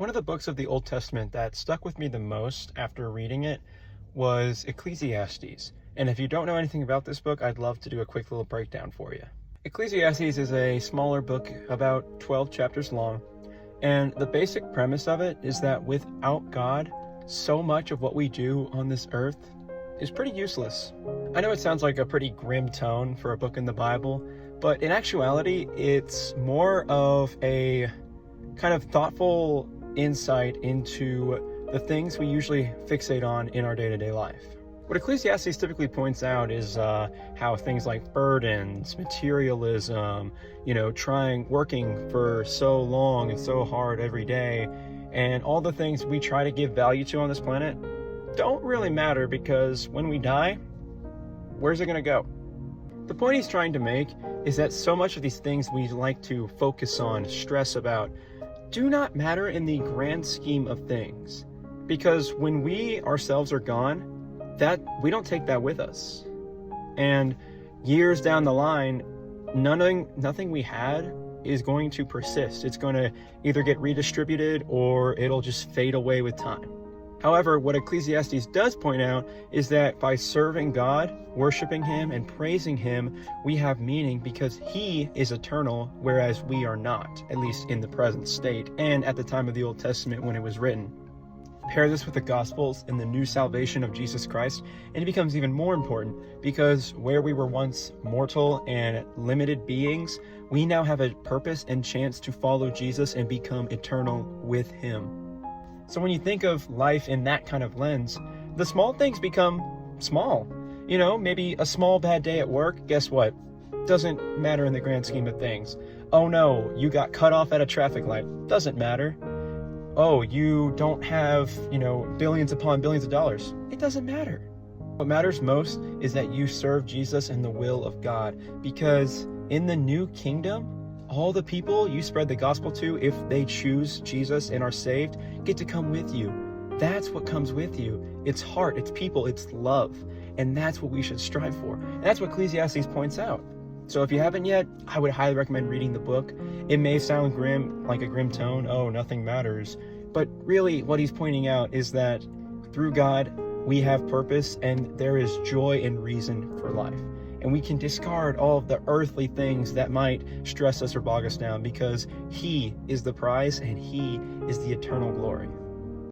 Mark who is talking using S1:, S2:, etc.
S1: One of the books of the Old Testament that stuck with me the most after reading it was Ecclesiastes. And if you don't know anything about this book, I'd love to do a quick little breakdown for you. Ecclesiastes is a smaller book, about 12 chapters long. And the basic premise of it is that without God, so much of what we do on this earth is pretty useless. I know it sounds like a pretty grim tone for a book in the Bible, but in actuality, it's more of a kind of thoughtful insight into the things we usually fixate on in our day-to-day life. What Ecclesiastes typically points out is how things like burdens, materialism, working for so long and so hard every day, and all the things we try to give value to on this planet don't really matter, because when we die, where's it going to go? The point he's trying to make is that so much of these things we like to focus on, stress about, do not matter in the grand scheme of things. Because when we ourselves are gone, that we don't take that with us. And years down the line, nothing we had is going to persist. It's going to either get redistributed or it'll just fade away with time. However, what Ecclesiastes does point out is that by serving God, worshiping Him, and praising Him, we have meaning because He is eternal, whereas we are not, at least in the present state, and at the time of the Old Testament when it was written. Pair this with the Gospels and the new salvation of Jesus Christ, and it becomes even more important, because where we were once mortal and limited beings, we now have a purpose and chance to follow Jesus and become eternal with Him. So when you think of life in that kind of lens, the small things become small. Maybe a small bad day at work, guess what? Doesn't matter in the grand scheme of things. Oh no, you got cut off at a traffic light. Doesn't matter. Oh, you don't have, billions upon billions of dollars. It doesn't matter. What matters most is that you serve Jesus and the will of God, because in the new kingdom, all the people you spread the gospel to, if they choose Jesus and are saved, get to come with you. That's what comes with you. It's heart, it's people, it's love. And that's what we should strive for. And that's what Ecclesiastes points out. So if you haven't yet, I would highly recommend reading the book. It may sound grim, like a grim tone, oh, nothing matters. But really what he's pointing out is that through God, we have purpose and there is joy and reason for life. And we can discard all of the earthly things that might stress us or bog us down, because He is the prize and He is the eternal glory.